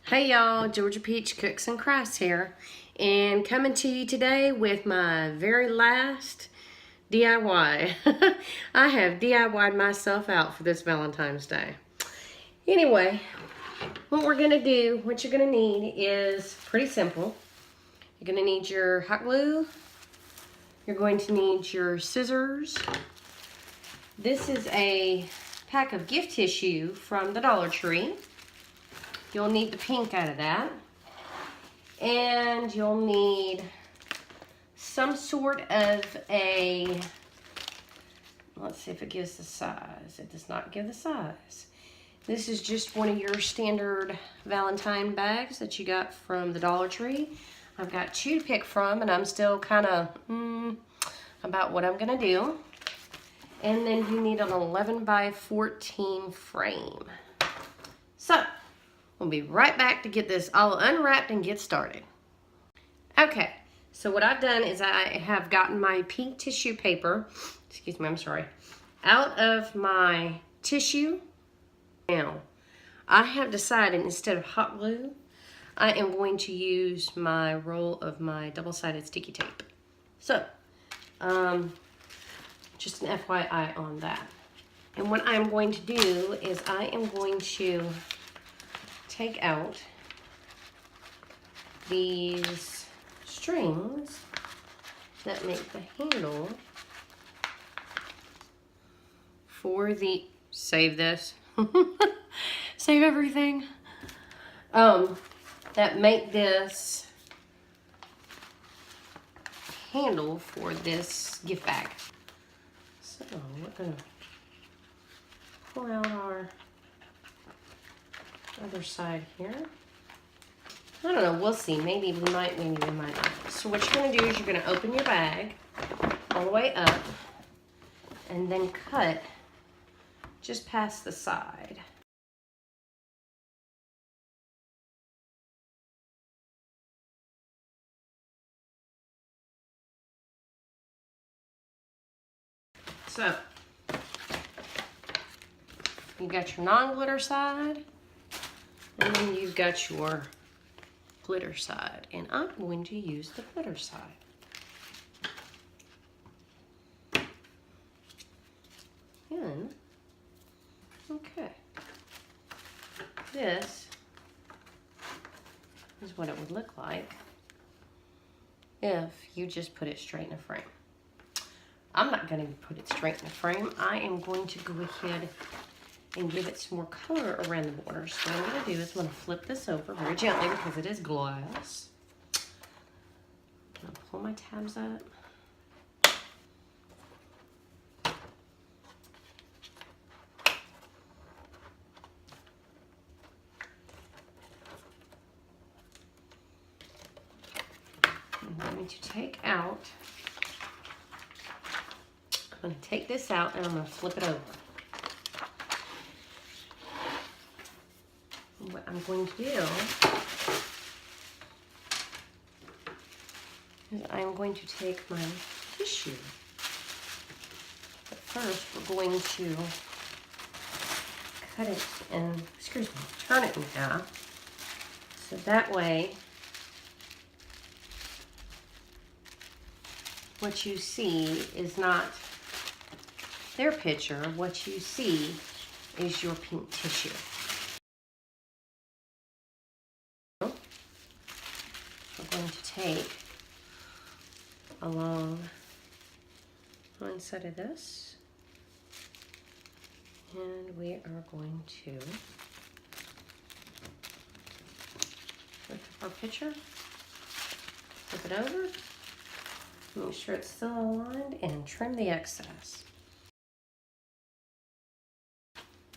Hey y'all, Georgia Peach Cooks and Crafts here, and coming to you today with my very last DIY. I have DIY'd myself out for this Valentine's Day. Anyway, what you're gonna need is pretty simple. You're gonna need your hot glue. You're going to need your scissors. This is a pack of gift tissue from the Dollar Tree. You'll need the pink out of that. And you'll need some sort of a, let's see if it gives the size. It does not give the size. This is just one of your standard Valentine bags that you got from the Dollar Tree. I've got two to pick from, and I'm still kind of about what I'm gonna do. And then you need an 11 by 14 frame. So, we'll be right back to get this all unwrapped and get started. Okay, so what I've done is I have gotten my pink tissue paper, out of my tissue. Now, I have decided instead of hot glue, I am going to use my roll of my double-sided sticky tape. So, just an FYI on that. And what I'm going to do is I am going to take out these strings that make the handle for the, save this, save everything, that make this handle for this gift bag. So we're gonna pull out our other side here. I don't know, we'll see. Maybe we might, maybe we might not. So what you're gonna do is you're gonna open your bag all the way up and then cut just past the side. So, you got your non-glitter side, and then you've got your glitter side, and I'm going to use the glitter side. And, okay, this is what it would look like if you just put it straight in a frame. I'm not going to put it straight in a frame. I am going to go ahead and give it some more color around the borders. So what I'm going to do is I'm going to flip this over very gently because it is glass. I'm going to pull my tabs up. I'm going to take out, I'm going to take this out and I'm going to flip it over. What I'm going to do is I'm going to take my tissue. But first we're going to cut it and, turn it in half. So that way what you see is not their picture. What you see is your pink tissue. We're going to take along one side of this, and we are going to look up our picture, flip it over, make sure it's still aligned, and trim the excess.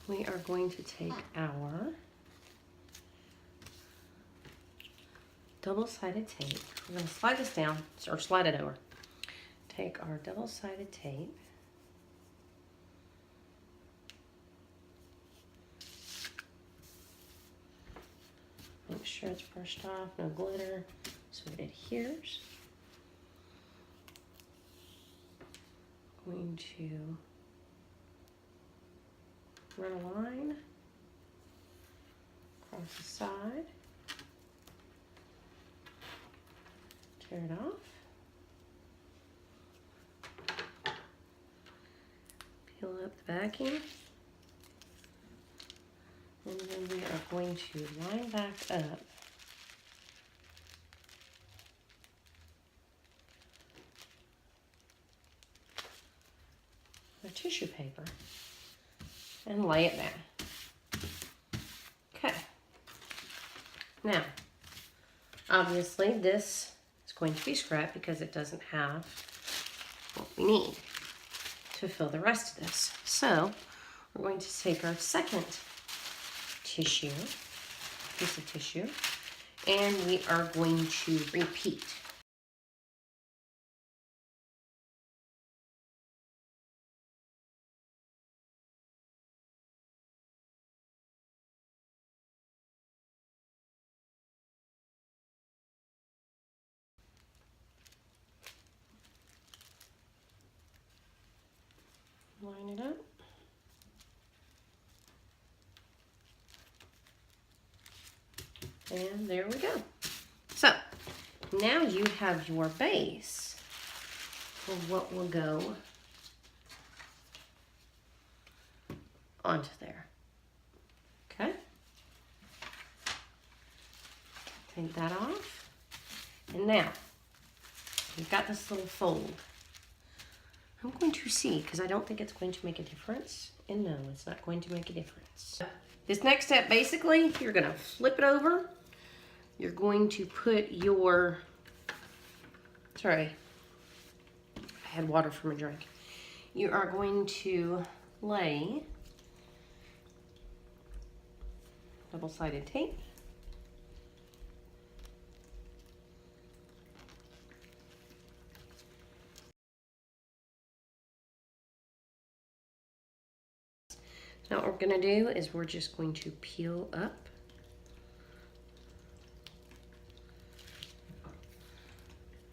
We are going to take our double-sided tape. We're going to slide this down, or slide it over. Take our double-sided tape. Make sure it's brushed off, no glitter, so it adheres. Going to run a line across the side. Tear it off. Peel up the backing. And then we are going to line back up the tissue paper and lay it down. Okay. Now, obviously this is going to be scrapped because it doesn't have what we need to fill the rest of this. So we're going to take our second piece of tissue, and we are going to repeat. Line it up. And there we go. So now you have your base for what will go onto there. Okay. Take that off. And now you've got this little fold. I'm going to see, because I don't think it's going to make a difference. And no, it's not going to make a difference. This next step, basically, you're going to flip it over. You're going to put your, sorry, I had water from a drink. You are going to lay double-sided tape. Now what we're going to do is we're just going to peel up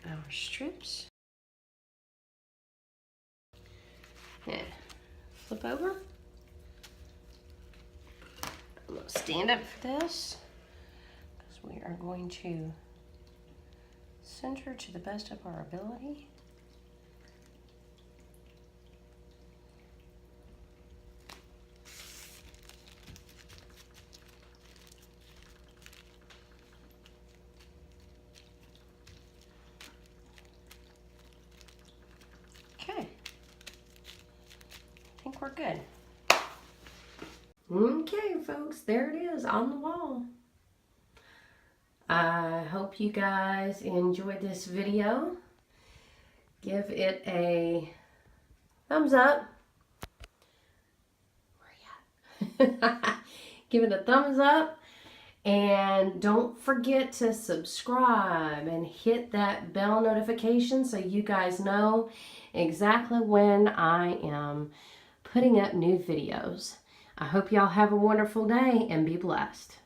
our strips and flip over. I'm going to stand up for this because we are going to center to the best of our ability. We're good. Okay, folks, there it is on the wall. I hope you guys enjoyed this video. Give it a thumbs up. Where you at? Give it a thumbs up. And don't forget to subscribe and hit that bell notification so you guys know exactly when I am putting up new videos. I hope y'all have a wonderful day and be blessed.